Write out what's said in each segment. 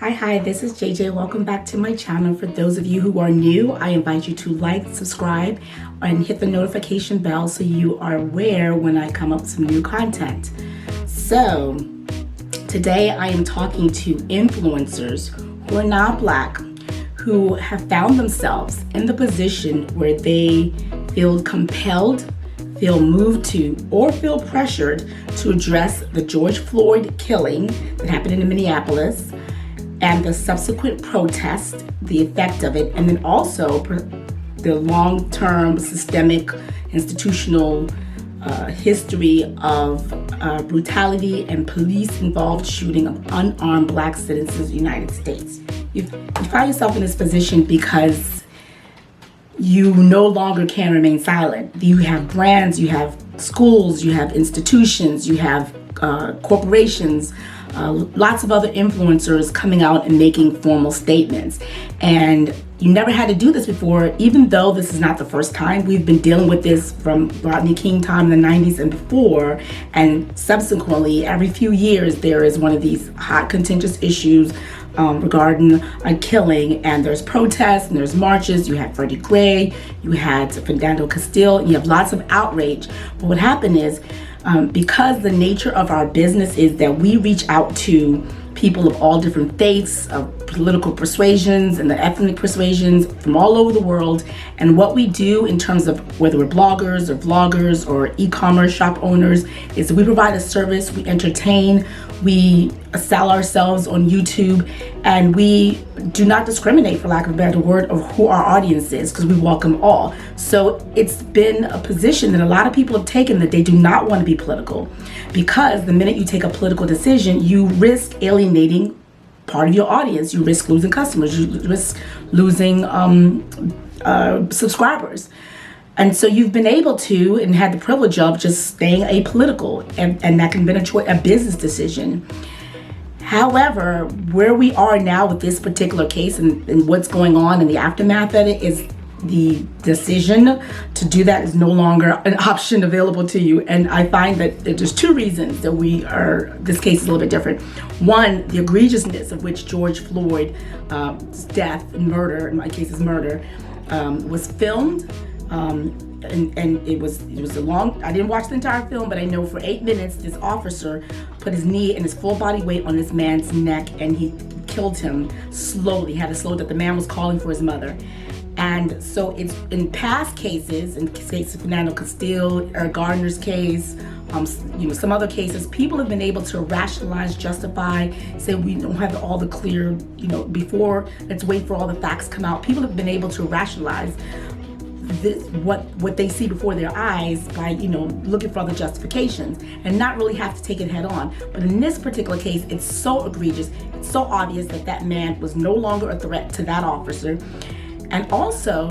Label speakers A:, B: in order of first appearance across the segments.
A: Hi, this is JJ. Welcome back to my channel. For those of you who are new, I invite you to like, subscribe, and hit the notification bell so you are aware when I come up with some new content. So, today I am talking to influencers who are not Black, who have found themselves in the position where they feel compelled, feel moved to, or feel pressured to address the George Floyd killing that happened in Minneapolis, and the subsequent protest, the effect of it, and then also the long-term systemic institutional history of brutality and police-involved shooting of unarmed Black citizens in the United States. You find yourself in this position because you no longer can remain silent. You have brands, you have schools, you have institutions, you have corporations, lots of other influencers coming out and making formal statements. And you never had to do this before, even though this is not the first time. We've been dealing with this from Rodney King time in the 90s and before, and subsequently every few years there is one of these hot contentious issues regarding a killing, and there's protests and there's marches. You had Freddie Gray, you had Fernando Castile, you have lots of outrage. But what happened is, because the nature of our business is that we reach out to people of all different faiths, of political persuasions and the ethnic persuasions from all over the world. And what we do in terms of whether we're bloggers or vloggers or e-commerce shop owners is we provide a service, we entertain, we sell ourselves on YouTube, and we do not discriminate, for lack of a better word, of who our audience is, because we welcome all. So it's been a position that a lot of people have taken that they do not want to be political, because the minute you take a political decision, you risk alienating part of your audience. You risk losing customers, you risk losing subscribers. And so you've been able to and had the privilege of just staying apolitical, and that can be a business decision. However, where we are now with this particular case and what's going on in the aftermath of it is the decision to do that is no longer an option available to you. And I find that there's two reasons that this case is a little bit different. One, the egregiousness of which George Floyd's death and murder, in my case is murder, was filmed. And it was a long, I didn't watch the entire film, but I know for 8 minutes this officer put his knee and his full body weight on this man's neck, and he killed him slowly. He had to slow that the man was calling for his mother. And so it's in past cases, in case of Fernando Castile, Eric Gardner's case, some other cases, people have been able to rationalize, justify, say we don't have all the clear, before, let's wait for all the facts come out. People have been able to rationalize what they see before their eyes by looking for other justifications and not really have to take it head on. But in this particular case, it's so egregious, it's so obvious that man was no longer a threat to that officer. And also,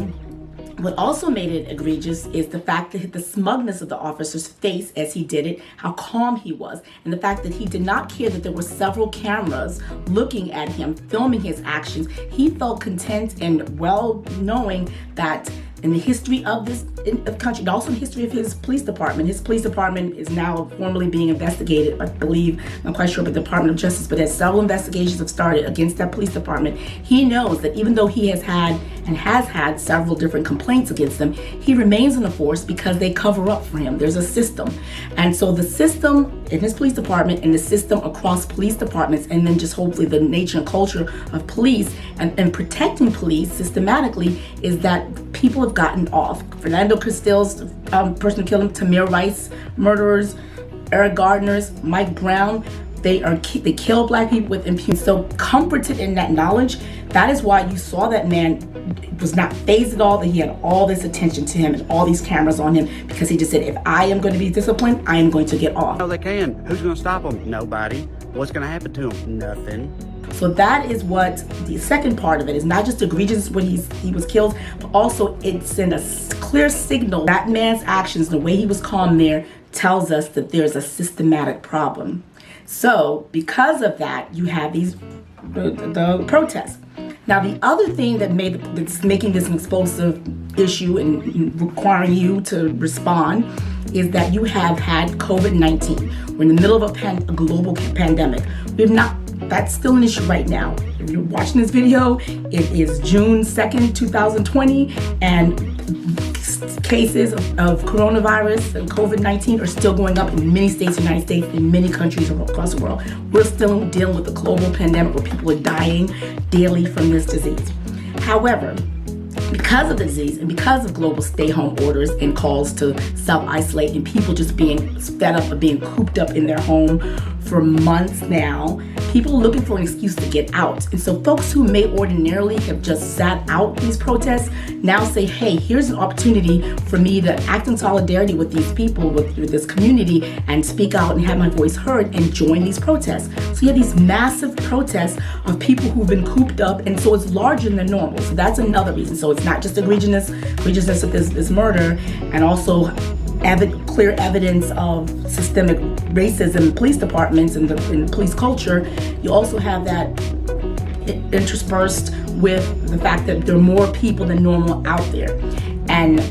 A: what also made it egregious is the fact that the smugness of the officer's face as he did it, how calm he was, and the fact that he did not care that there were several cameras looking at him, filming his actions. He felt content and well knowing that in the history of this country, and also in the history of his police department is now formally being investigated, I believe, I'm not quite sure, but the Department of Justice, but as several investigations have started against that police department, he knows that even though he has had several different complaints against them, he remains in the force because they cover up for him. There's a system. And so the system in his police department and the system across police departments, and then just hopefully the nature and culture of police and protecting police systematically, is that people have gotten off. Fernando Castile's person who killed him, Tamir Rice murderers, Eric Gardner's, Mike Brown, they kill Black people with impunity. So comforted in that knowledge, that is why you saw that man was not fazed at all, that he had all this attention to him and all these cameras on him, because he just said, if I am going to be disciplined, I am going to get off.
B: No, they can. Who's going to stop them? Nobody. What's going to happen to them? Nothing.
A: So that is what the second part of it is. Not just egregious when he was killed, but also it sent a clear signal. That man's actions, the way he was calm there, tells us that there's a systematic problem. So because of that, you have the protests. Now, the other thing that's making this an explosive issue and requiring you to respond is that you have had COVID-19. We're in the middle of a global pandemic. That's still an issue right now. If you're watching this video, it is June 2nd, 2020, and cases of coronavirus and COVID-19 are still going up in many states, United States, in many countries across the world. We're still dealing with a global pandemic where people are dying daily from this disease. However, because of the disease and because of global stay-home orders and calls to self-isolate and people just being fed up of being cooped up in their home for months now, people are looking for an excuse to get out. And so folks who may ordinarily have just sat out these protests now say, hey, here's an opportunity for me to act in solidarity with these people, with this community, and speak out and have my voice heard and join these protests. So you have these massive protests of people who've been cooped up, and so it's larger than normal. So that's another reason. So it's not just egregiousness of this murder, and also clear evidence of systemic racism in police departments and in police culture. You also have that interspersed with the fact that there are more people than normal out there. And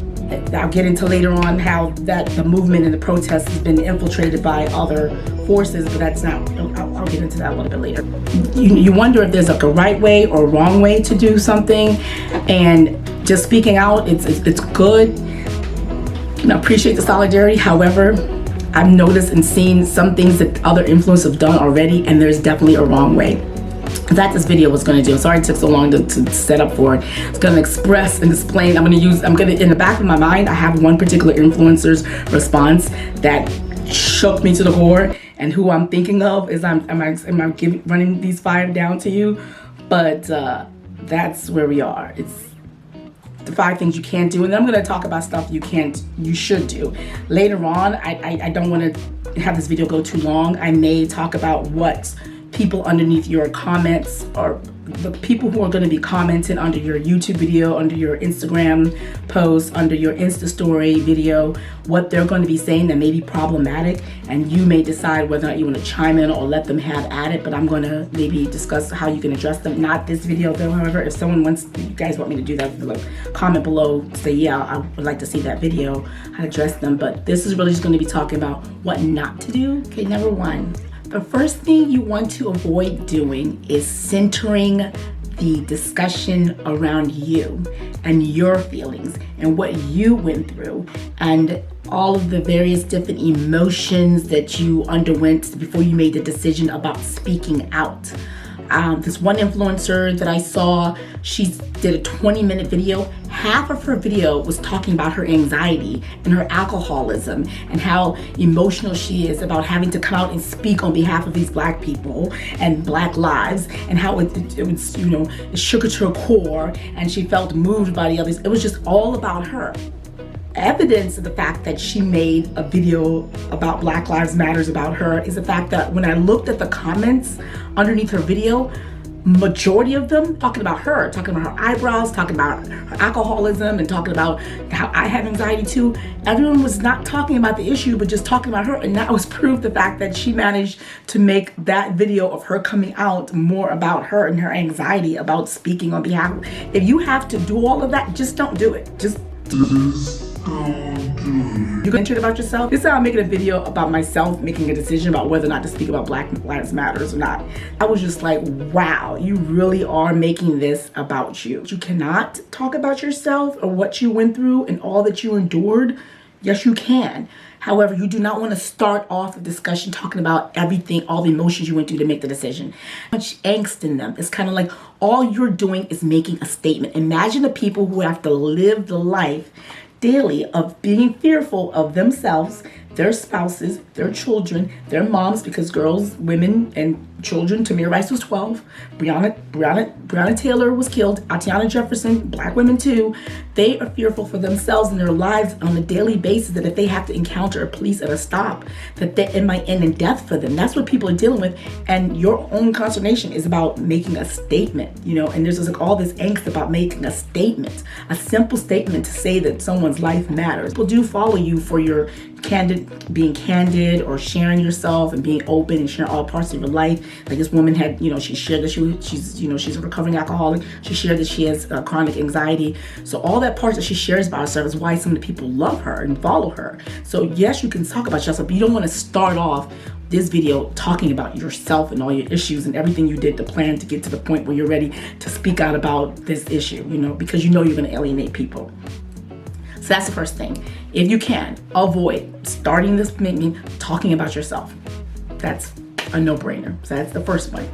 A: I'll get into later on how that the movement and the protest has been infiltrated by other forces, but that's not, I'll get into that a little bit later. You wonder if there's like a right way or a wrong way to do something, and just speaking out, it's good. I appreciate the solidarity. However, I've noticed and seen some things that other influencers have done already, and there's definitely a wrong way. That this video was going to do. Sorry it took so long to set up for it. It's going to express and explain. I'm going to, in the back of my mind, I have one particular influencer's response that shook me to the core, and who I'm thinking of is am I running these 5 down to you? But that's where we are. It's the 5 things you can't do, and then I'm going to talk about stuff you should do later on. I don't want to have this video go too long. I may talk about what people underneath your comments, or the people who are going to be commenting under your YouTube video, under your Instagram post, under your Insta story video, what they're going to be saying that may be problematic, and you may decide whether or not you want to chime in or let them have at it. But I'm going to maybe discuss how you can address them. Not this video though. However, if you guys want me to do that, like, comment below, say yeah, I would like to see that video, how to address them. But this is really just going to be talking about what not to do. Okay, number 1. The first thing you want to avoid doing is centering the discussion around you and your feelings and what you went through and all of the various different emotions that you underwent before you made the decision about speaking out. This one influencer that I saw, she did a 20-minute video. Half of her video was talking about her anxiety and her alcoholism and how emotional she is about having to come out and speak on behalf of these Black people and Black lives, and how it was, it shook her to her core, and she felt moved by the others. It was just all about her. Evidence of the fact that she made a video about Black Lives Matters about her is the fact that when I looked at the comments underneath her video, majority of them talking about her eyebrows, talking about her alcoholism, and talking about how I have anxiety too. Everyone was not talking about the issue, but just talking about her, and that was proof the fact that she managed to make that video of her coming out more about her and her anxiety about speaking on behalf of. If you have to do all of that, just don't do it. Just you're mentioned about yourself. This is how I'm making a video about myself making a decision about whether or not to speak about Black Lives Matters or not. I was just like, wow, you really are making this about you. You cannot talk about yourself or what you went through and all that you endured. Yes, you can. However, you do not want to start off a discussion talking about everything, all the emotions you went through to make the decision. Much angst in them. It's kind of like all you're doing is making a statement. Imagine the people who have to live the life daily of being fearful of themselves, their spouses, their children, their moms, because girls, women, and children, Tamir Rice was 12, Breonna Taylor was killed, Atiana Jefferson, Black women too. They are fearful for themselves and their lives on a daily basis, that if they have to encounter a police at a stop, that it might end in death for them. That's what people are dealing with, and your own consternation is about making a statement, and there's just like all this angst about making a statement, a simple statement to say that someone's life matters. People do follow you for your being candid or sharing yourself and being open and sharing all parts of your life. Like this woman had, she shared that she's a recovering alcoholic. She shared that she has chronic anxiety. So all that parts that she shares about herself is why some of the people love her and follow her. So yes, you can talk about yourself, but you don't want to start off this video talking about yourself and all your issues and everything you did to plan to get to the point where you're ready to speak out about this issue, because you're going to alienate people. So that's the first thing. If you can, avoid starting this meeting talking about yourself. That's a no-brainer. So that's the first one.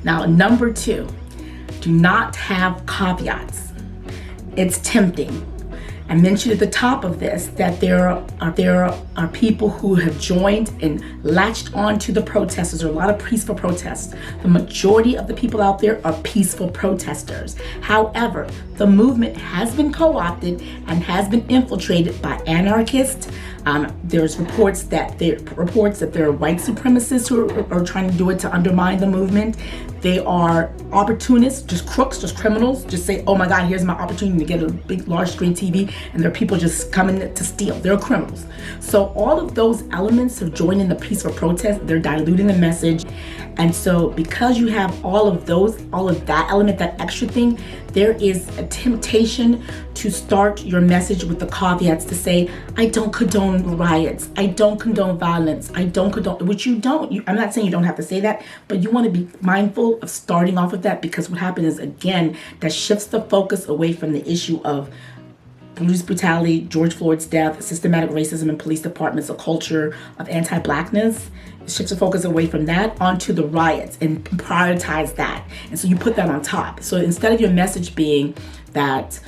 A: Now, number 2, do not have caveats. It's tempting. I mentioned at the top of this that there are people who have joined and latched on to the protests. There's a lot of peaceful protests. The majority of the people out there are peaceful protesters. However, the movement has been co-opted and has been infiltrated by anarchists. There's reports that there are white supremacists who are trying to do it to undermine the movement. They are opportunists, just crooks, just criminals, just say, oh my God, here's my opportunity to get a big, large screen TV, and there are people just coming to steal. They're criminals. So all of those elements have joined in the peaceful protest. They're diluting the message. And so because you have all of that element, that extra thing, there is a temptation to start your message with the caveats to say, I don't condone riots. I don't condone violence. I don't condone, which you don't. I'm not saying you don't have to say that, but you want to be mindful of starting off with that, because what happens is, again, that shifts the focus away from the issue of police brutality, George Floyd's death, systematic racism in police departments, a culture of anti-Blackness. It shifts the focus away from that onto the riots and prioritize that. And so you put that on top. So instead of your message being that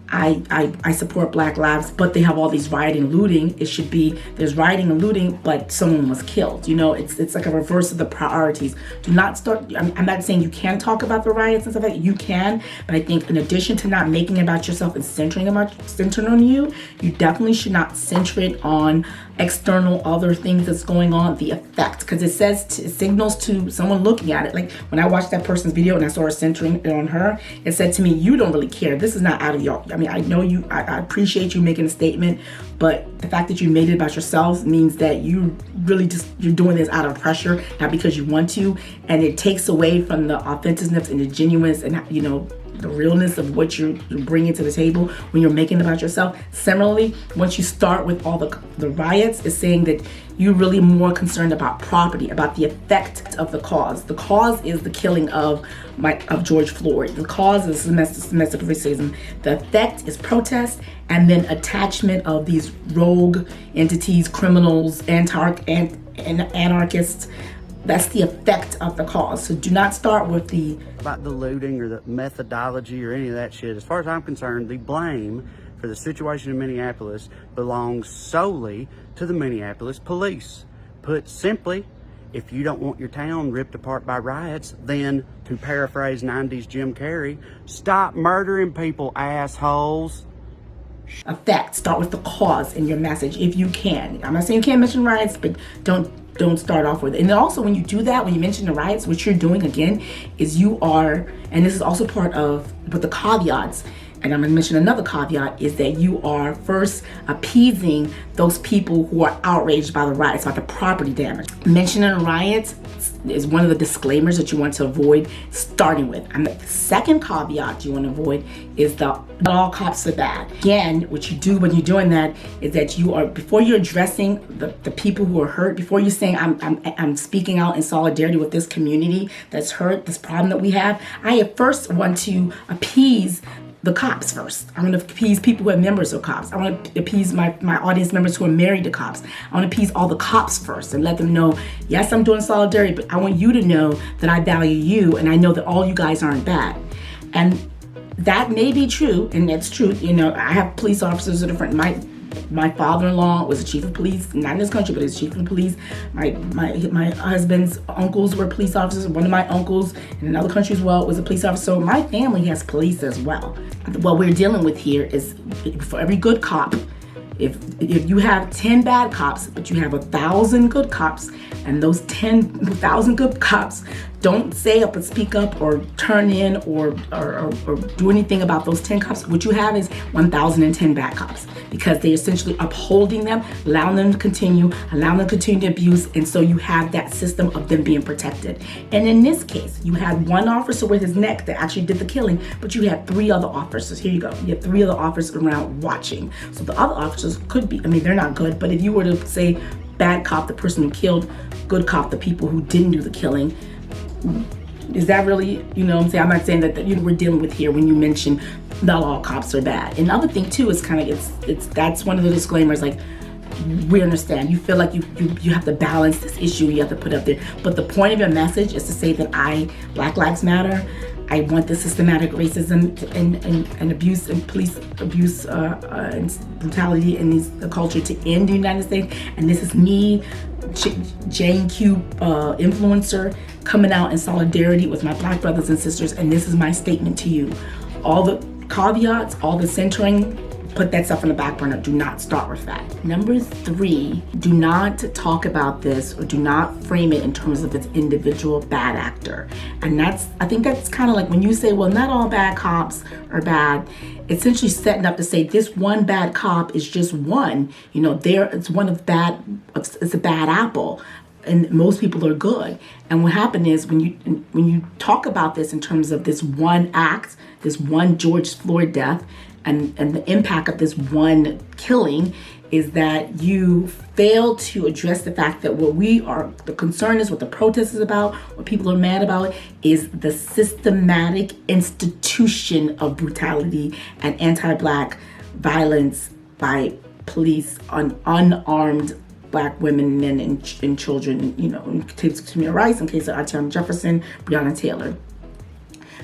A: I support Black lives, but they have all these rioting and looting, it should be there's rioting and looting, but someone was killed. It's like a reverse of the priorities. Do not start. I'm not saying you can't talk about the riots and stuff like that. You can, but I think in addition to not making it about yourself and centering on you, you definitely should not center it on external other things that's going on, the effect, because it signals to someone looking at it. Like when I watched that person's video and I saw her centering it on her, it said to me, you don't really care. This is not out of y'all. I mean, I know you, I appreciate you making a statement, but the fact that you made it about yourself means that you really you're doing this out of pressure, not because you want to, and it takes away from the authenticness and the genuineness and, the realness of what you're bringing to the table when you're making it about yourself. Similarly, once you start with all the riots, it's saying that you're really more concerned about property, about the effect of the cause. The cause is the killing of George Floyd. The cause is domestic racism. The effect is protest, and then attachment of these rogue entities, criminals, anarchists. That's the effect of the cause. So do not start with about the looting or the methodology or any of that shit. As far as I'm concerned, the blame for the situation in Minneapolis belongs solely to the Minneapolis police. Put simply, if you don't want your town ripped apart by riots, then, to paraphrase 90s Jim Carrey, stop murdering people, assholes. Effect. Start with the cause in your message if you can. I'm not saying you can't mention riots, but don't start off with it. And then also when you do that, when you mention the riots, what you're doing again is you are, and this is also part of with the caveats, and I'm going to mention another caveat, is that you are first appeasing those people who are outraged by the riots, about the property damage. Mentioning riots is one of the disclaimers that you want to avoid starting with. And the second caveat you want to avoid is not all cops are bad. Again, what you do when you're doing that is that you are, before you're addressing the people who are hurt, before you're saying I'm speaking out in solidarity with this community that's hurt, this problem that we have, I at first want to appease the cops first. I want to appease people who are members of cops. I want to appease my audience members who are married to cops. I want to appease all the cops first and let them know, yes, I'm doing solidarity, but I want you to know that I value you and I know that all you guys aren't bad. And that may be true, and that's true. I have police officers that are different. My father-in-law was a chief of police, not in this country, but he's chief of police. My husband's uncles were police officers. One of my uncles in another country as well was a police officer. So my family has police as well. What we're dealing with here is, for every good cop, if you have 10 bad cops, but you have 1,000 good cops, and those 10,000 good cops don't say up and speak up or turn in or do anything about those 10 cops, what you have is 1,010 bad cops, because they're essentially upholding them, allowing them to continue to abuse, and so you have that system of them being protected. And in this case, you had one officer with his neck that actually did the killing, but you had 3 other officers. Here you go. You have 3 other officers around watching. So the other officers could be, they're not good, but if you were to say, bad cop, the person who killed, good cop, the people who didn't do the killing. Is that really, you know what I'm saying? I'm not saying that we're dealing with here when you mention not all cops are bad. And the other thing too is kind of, that's one of the disclaimers, like, we understand. You feel like you have to balance this issue, you have to put up there. But the point of your message is to say that Black Lives Matter. I want the systematic racism and abuse and police abuse and brutality in the culture to end in the United States. And this is me, Jane Q influencer, coming out in solidarity with my Black brothers and sisters. And this is my statement to you. All the caveats, all the centering, put that stuff on the back burner. Do not start with that. Number 3, do not talk about this or do not frame it in terms of its individual bad actor. And I think that's kind of like when you say, well, not all bad cops are bad, essentially setting up to say this one bad cop is just one. You know, it's a bad apple. And most people are good. And what happened is when you talk about this in terms of this one act, this one George Floyd death, and the impact of this one killing, is that you fail to address the fact that the concern is, what the protest is about, what people are mad about, is the systematic institution of brutality and anti-Black violence by police on unarmed Black women, men, and children, you know, in case of Tamir Rice, in case of Artem Jefferson, Breonna Taylor.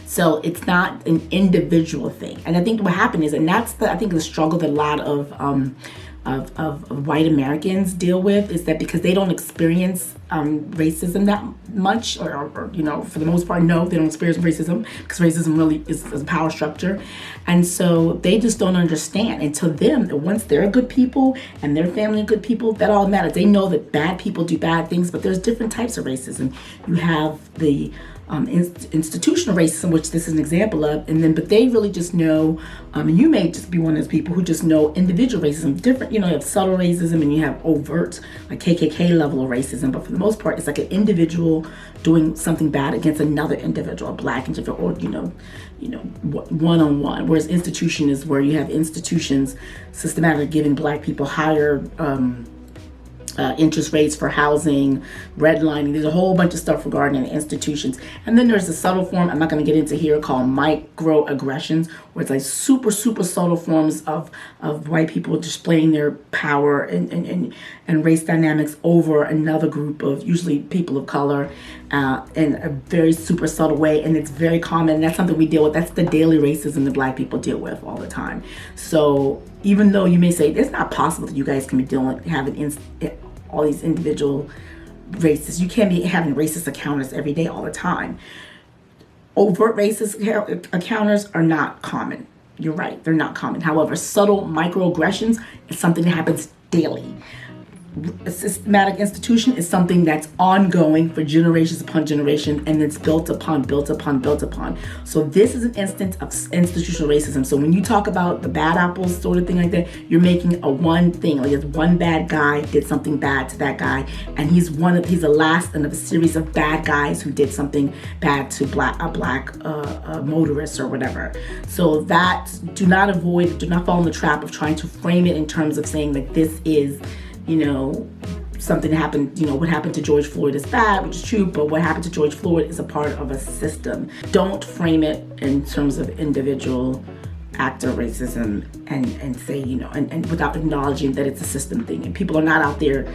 A: So it's not an individual thing. And I think what happened is, and that's the struggle that a lot of white Americans deal with, is that because they don't experience racism that much, or you know, for the most part, no, they don't experience racism, because racism really is a power structure. And so they just don't understand. And to them, once they're good people and their family are good people, that all matters. They know that bad people do bad things, but there's different types of racism. You have the institutional racism, which this is an example of, but they really just know, and you may just be one of those people who just know individual racism, different, you know, you have subtle racism and you have overt, like KKK level of racism, but for the most part, it's like an individual doing something bad against another individual, a Black individual, or, you know, one-on-one, whereas institution is where you have institutions systematically giving Black people higher interest rates for housing, redlining. There's a whole bunch of stuff regarding the institutions. And then there's a subtle form I'm not going to get into here called microaggressions, where it's like super, super subtle forms of white people displaying their power and race dynamics over another group of usually people of color in a very super subtle way. And it's very common. And that's something we deal with. That's the daily racism that Black people deal with all the time. So even though you may say it's not possible that you guys can be having all these individual races, you can't be having racist encounters every day all the time. Overt racist encounters are not common. You're right, they're not common. However, subtle microaggressions is something that happens daily. A systematic institution is something that's ongoing for generations upon generation, and it's built upon. So this is an instance of institutional racism. So when you talk about the bad apples sort of thing like that, you're making a one thing, like it's one bad guy did something bad to that guy, and he's the last in a series of bad guys who did something bad to a black motorist or whatever. So that do not fall in the trap of trying to frame it in terms of saying that this is, you know, something that happened, you know, what happened to George Floyd is bad, which is true, but what happened to George Floyd is a part of a system. Don't frame it in terms of individual actor racism and say, you know, and without acknowledging that it's a system thing. And people are not out there,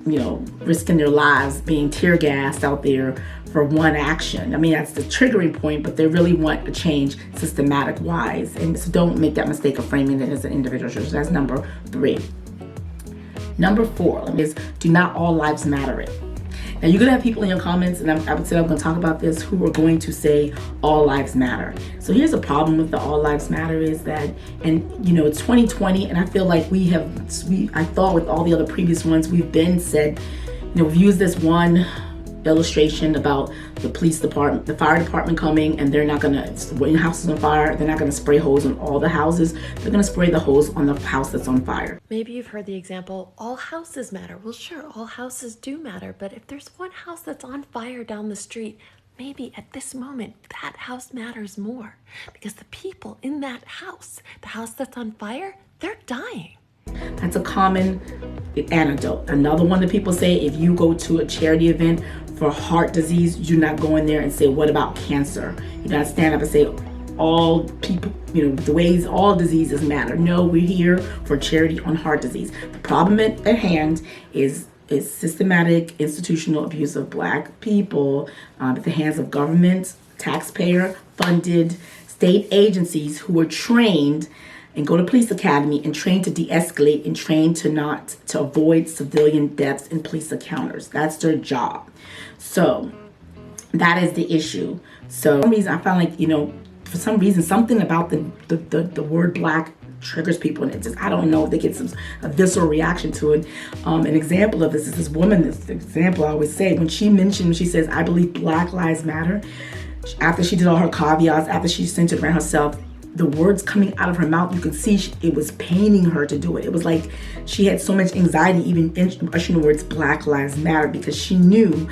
A: you know, risking their lives, being tear gassed out there for one action. I mean, that's the triggering point, but they really want a change systematic wise. And so don't make that mistake of framing it as an individual. So that's number 3. Number 4 is do not all lives matter it. Now you're gonna have people in your comments, and I would say I'm gonna talk about this, who are going to say all lives matter. So here's a problem with the all lives matter is that, and you know, it's 2020, and I feel like I thought with all the other previous ones, we've been said, you know, we've used this one illustration about the police department, the fire department coming, and they're not gonna, when your house is on fire, they're not gonna spray hose on all the houses. They're gonna spray the hose on the house that's on fire.
C: Maybe you've heard the example, all houses matter. Well, sure, all houses do matter, but if there's one house that's on fire down the street, maybe at this moment, that house matters more because the people in that house, the house that's on fire, they're dying.
A: That's a common anecdote. Another one that people say, if you go to a charity event for heart disease, you're not going there and say, what about cancer? You gotta stand up and say, all people, the ways all diseases matter. No, we're here for charity on heart disease. The problem at hand is systematic institutional abuse of Black people at the hands of government, taxpayer-funded state agencies who are trained and go to police academy and trained to de-escalate and trained to avoid civilian deaths in police encounters. That's their job. So that is the issue. So for some reason, I found like, for some reason, something about the word Black triggers people, and it just, I don't know if they get a visceral reaction to it. An example of this is this woman, this example I always say, when she says, I believe Black Lives Matter, after she did all her caveats, after she centered around herself, the words coming out of her mouth, you could see it was paining her to do it. It was like she had so much anxiety even uttering the words Black Lives Matter, because she knew,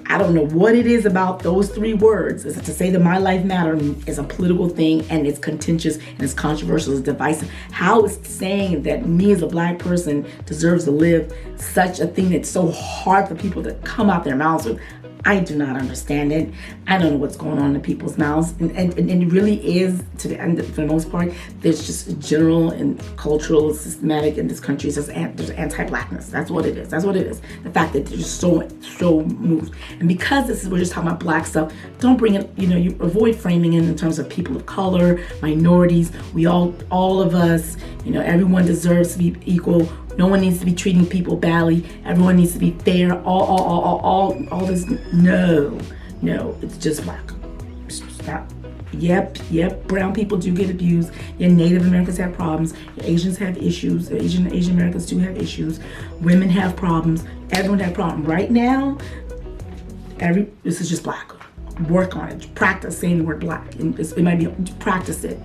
A: I don't know what it is about those three words, is to say that my life matter is a political thing, and it's contentious and it's controversial, it's divisive. How is saying that me as a Black person deserves to live such a thing that's so hard for people to come out their mouths with? I do not understand it. I don't know what's going on in people's mouths. And it really is, to the end, for the most part, there's just general and cultural, systematic in this country. There's anti-Blackness. That's what it is. That's what it is. The fact that they're just so moved. And because we're just talking about Black stuff, don't bring it, you avoid framing it in terms of people of color, minorities. We all of us, everyone deserves to be equal. No one needs to be treating people badly. Everyone needs to be fair. All this. No, it's just Black. Stop. Yep. Brown people do get abused. Your Native Americans have problems. Your Asians have issues. Asian Americans do have issues. Women have problems. Everyone has problems. Right now, this is just Black. Work on it. Practice saying the word Black. It might be, practice it,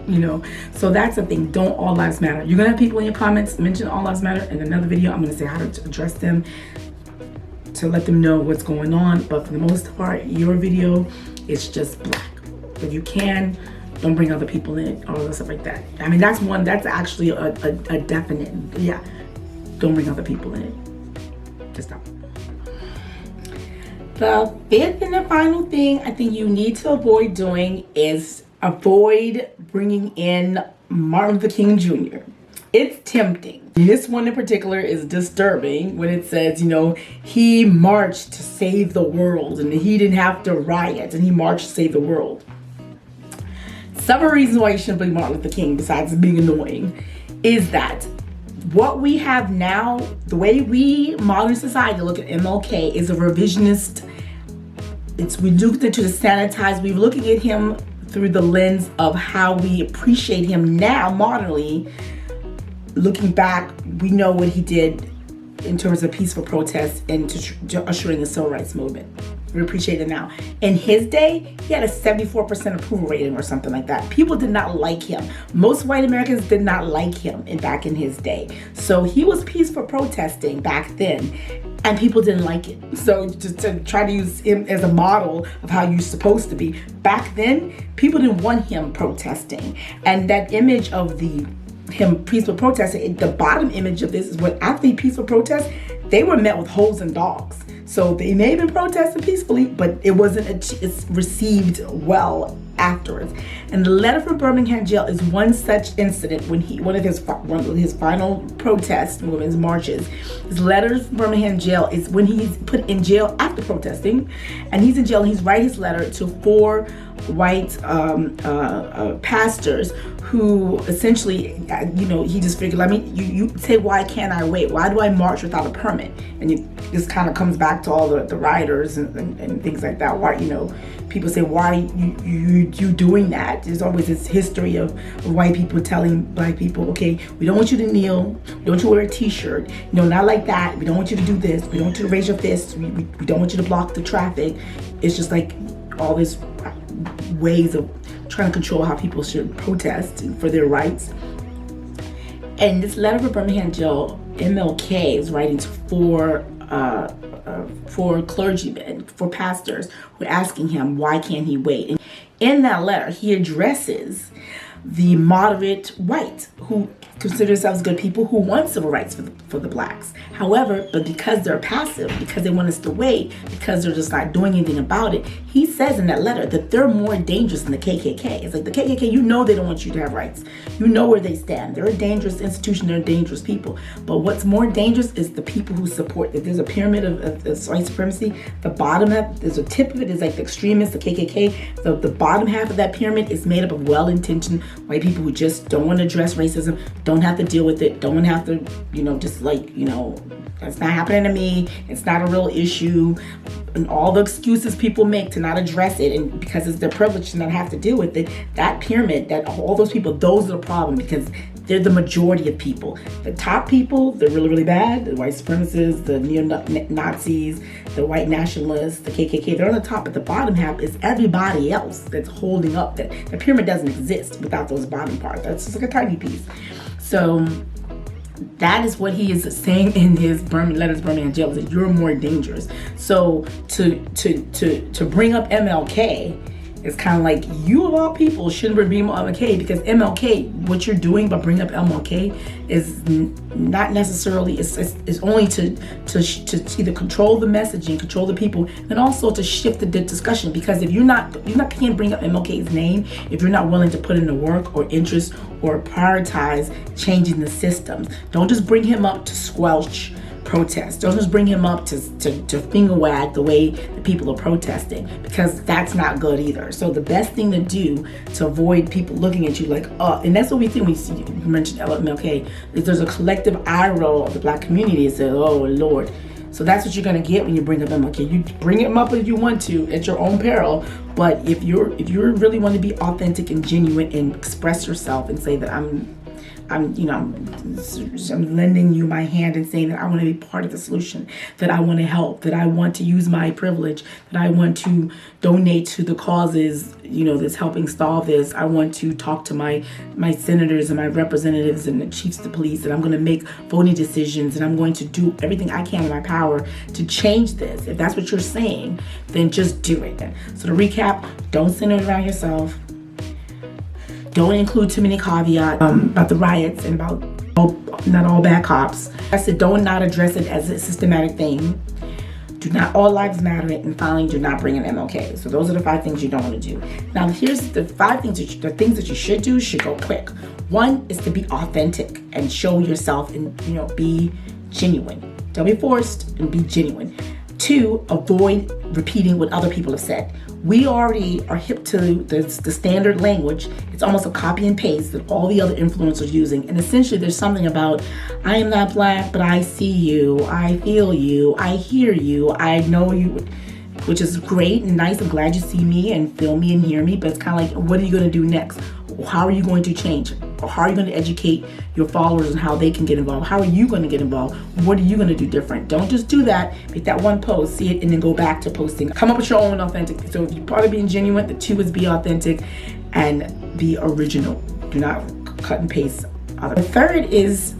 A: So that's the thing. Don't all lives matter. You're gonna have people in your comments mention all lives matter. In another video, I'm gonna say how to address them, to let them know what's going on. But for the most part, your video is just Black. If you can, don't bring other people in or all that stuff like that. I mean, that's actually a definite, yeah. Don't bring other people in it. Just stop. The fifth and the final thing I think you need to avoid doing is avoid bringing in Martin Luther King Jr. It's tempting. This one in particular is disturbing when it says, he marched to save the world and he didn't have to riot and he marched to save the world. Several reasons why you shouldn't believe Martin Luther King, besides being annoying, is that what we have now, the way we, modern society, look at MLK is a revisionist. We looked into the sanitized, we're looking at him through the lens of how we appreciate him now, modernly. Looking back, we know what he did in terms of peaceful protests and to ushering the civil rights movement. We appreciate it now. In his day, he had a 74% approval rating or something like that. People did not like him. Most white Americans did not like him back in his day. So he was peaceful protesting back then, and people didn't like it. So to try to use him as a model of how you're supposed to be, back then, people didn't want him protesting. And that image of him peaceful protesting, the bottom image of this is when after the peaceful protest, they were met with hoes and dogs. So they may have been protesting peacefully, but it wasn't it's received well afterwards. And the letter from Birmingham Jail is one such incident when one of his final protest movements, marches. His letters from Birmingham Jail is when he's put in jail after protesting, and he's in jail and he's writing his letter to 4 white pastors who essentially, he just figured, you say, why can't I wait? Why do I march without a permit? And this kind of comes back to all the rioters and things like that. Why, people say, why you doing that? There's always this history of white people telling Black people, okay, we don't want you to kneel, we don't want you to wear a t-shirt, not like that. We don't want you to do this. We don't want you to raise your fists. We don't want you to block the traffic. It's just like all these ways of trying to control how people should protest for their rights. And this letter from Birmingham Jail, MLK is writing to 4 clergymen, 4 pastors, who are asking him, why can't he wait? And in that letter, he addresses the moderate white who consider themselves good people who want civil rights for the blacks. However, but because they're passive, because they want us to wait, because they're just not doing anything about it, he says in that letter that they're more dangerous than the KKK. It's like the KKK, you know they don't want you to have rights. You know where they stand. They're a dangerous institution. They're dangerous people. But what's more dangerous is the people who support it. There's a pyramid of white supremacy. The bottom half, there's a tip of it is like the extremists, the KKK. The bottom half of that pyramid is made up of well-intentioned white people who just don't want to address racism, don't have to deal with it, don't have to, just like, that's not happening to me. It's not a real issue. And all the excuses people make to not address it, and because it's their privilege to not have to deal with it, that pyramid, that all those people, those are the problem, because they're the majority of people. The top people, they're really, really bad. The white supremacists, the neo-Nazis, the white nationalists, the KKK, they're on the top. But the bottom half is everybody else that's holding up. That the pyramid doesn't exist without those bottom parts. That's just like a tiny piece. So that is what he is saying in his letters, Birmingham Jail, that you're more dangerous. So to bring up MLK, it's kind of like, you of all people shouldn't bring up MLK, because MLK, what you're doing by bringing up MLK is not necessarily, is only to either control the messaging, control the people, and also to shift the discussion. Because if you can't bring up MLK's name if you're not willing to put in the work or interest or prioritize changing the systems. Don't just bring him up to squelch protest. Don't just bring him up to finger wag the way the people are protesting, because that's not good either. So the best thing to do to avoid people looking at you like, and that's what we think when you see, you mentioned MLK, is there's a collective eye roll of the black community and say, oh Lord. So that's what you're gonna get when you bring up MLK. You bring him up if you want to at your own peril, but if you really want to be authentic and genuine and express yourself and say that I'm lending you my hand and saying that I want to be part of the solution, that I want to help, that I want to use my privilege, that I want to donate to the causes, that's helping solve this. I want to talk to my senators and my representatives and the chiefs of the police, and I'm going to make voting decisions, and I'm going to do everything I can in my power to change this. If that's what you're saying, then just do it. So to recap, don't center it around yourself. Don't include too many caveats about the riots and about not all bad cops. I said don't not address it as a systematic thing. Do not all lives matter, and finally, do not bring in MLK. So those are the 5 things you don't want to do. Now here's the 5 things the things that you should do should go quick. 1 is to be authentic and show yourself and be genuine. Don't be forced, and be genuine. 2, avoid repeating what other people have said. We already are hip to the standard language. It's almost a copy and paste that all the other influencers are using. And essentially there's something about, I am not black, but I see you, I feel you, I hear you, I know you, which is great and nice. I'm glad you see me and feel me and hear me, but it's kind of like, what are you going to do next? How are you going to change? Or how are you going to educate your followers and how they can get involved? How are you going to get involved? What are you going to do different? Don't just do that. Make that one post, see it, and then go back to posting. Come up with your own authentic. So if you're part of being genuine, the 2 is be authentic and be original. Do not cut and paste. The 3rd is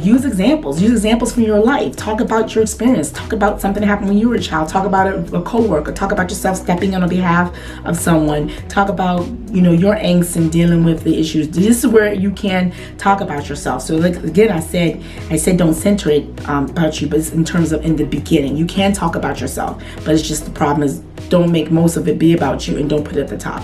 A: use examples. Use examples from your life. Talk about your experience. Talk about something that happened when you were a child. Talk about a coworker. Talk about yourself stepping on behalf of someone. Talk about your angst and dealing with the issues. This is where you can talk about yourself. So like again, I said don't center it about you, but it's in terms of in the beginning. You can talk about yourself, but it's just the problem is don't make most of it be about you and don't put it at the top.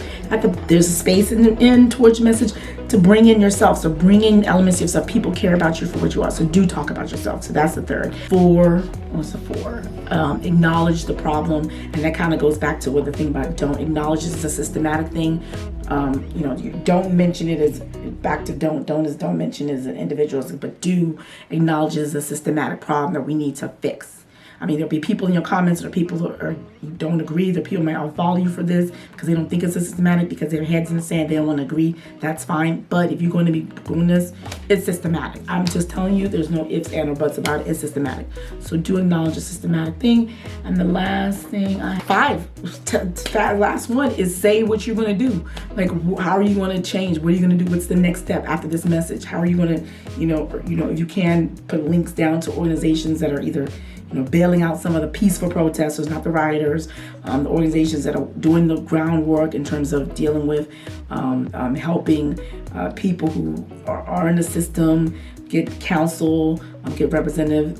A: There's a space in the end towards your message to bring in yourself. So bring in elements of yourself. People care about you for what you are. So do talk about yourself. So that's the 3rd. 4, what's the 4? Acknowledge the problem. And that kind of goes back to what the thing about don't acknowledge is a systematic thing. You don't mention it as back to don't mention it as an individual, but do acknowledge it as a systematic problem that we need to fix. I mean, there'll be people in your comments or people who don't agree. The people might unfollow you for this because they don't think it's systematic, because their heads in the sand, they don't want to agree. That's fine. But if you're going to be doing this, it's systematic. I'm just telling you, there's no ifs, and or buts about it. It's systematic. So do acknowledge a systematic thing. And the last thing, 5, last one is say what you're going to do. Like, how are you going to change? What are you going to do? What's the next step after this message? How are you going to, if you can put links down to organizations that are either bailing out some of the peaceful protesters, not the rioters, the organizations that are doing the groundwork in terms of dealing with helping people who are in the system get counsel, get representative,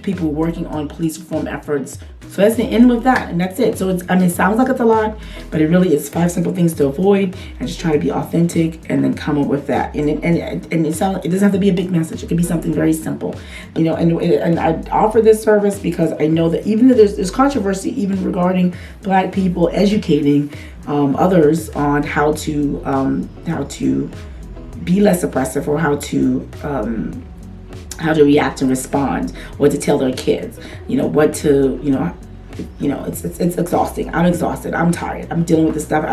A: people working on police reform efforts. So that's the end with that, and that's it. So it sounds like it's a lot, but it really is 5 simple things to avoid, and just try to be authentic, and then come up with that. And it doesn't have to be a big message. It could be something very simple, And I offer this service because I know that even though there's controversy even regarding Black people educating others on how to be less oppressive, or how to react and respond, what to tell their kids, it's exhausting. I'm exhausted. I'm tired. I'm dealing with this stuff.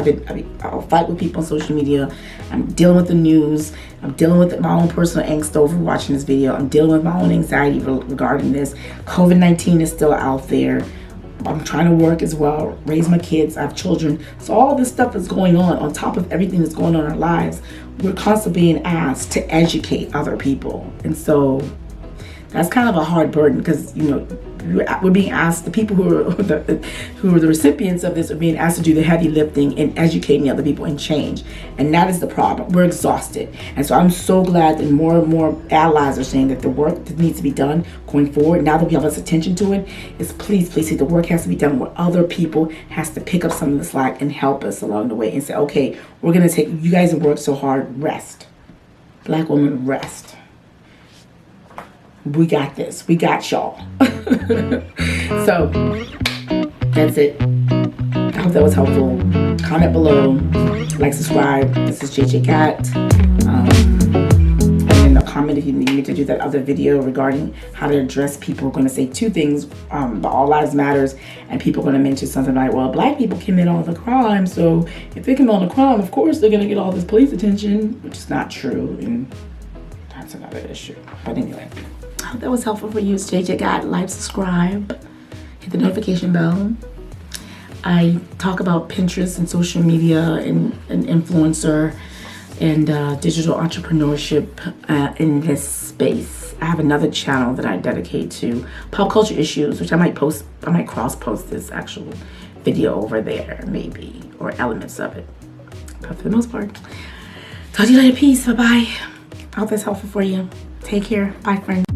A: I'll fight with people on social media. I'm dealing with the news. I'm dealing with my own personal angst over watching this video. I'm dealing with my own anxiety regarding this. COVID-19 is still out there. I'm trying to work as well, raise my kids. I have children. So all this stuff is going on top of everything that's going on in our lives. We're constantly being asked to educate other people. And so that's kind of a hard burden, because, we're being asked, the people who are the recipients of this are being asked to do the heavy lifting in educating other people and change. And that is the problem. We're exhausted. And so I'm so glad that more and more allies are saying that the work that needs to be done going forward, now that we have less attention to it, is please see the work has to be done where other people has to pick up some of the slack and help us along the way and say, okay, we're going to take, you guys have worked so hard, rest. Black women, rest. We got this. We got y'all. So that's it. I hope that was helpful. Comment below. Like, subscribe. This is JJ Cat. And a comment if you need me to do that other video regarding how to address people who are going to say 2 things about all lives matters, and people are going to mention something like, well, Black people commit all the crime, so if they commit all the crime, of course they're going to get all this police attention, which is not true, and that's another issue. But anyway, I hope that was helpful for you. It's JJ Got. Like, subscribe, hit the notification bell. I talk about Pinterest and social media and influencer and digital entrepreneurship in this space. I have another channel that I dedicate to pop culture issues, which I might cross-post this actual video over there, maybe, or elements of it. But for the most part, talk to you later. Peace. Bye-bye. I hope that's helpful for you. Take care. Bye, friends.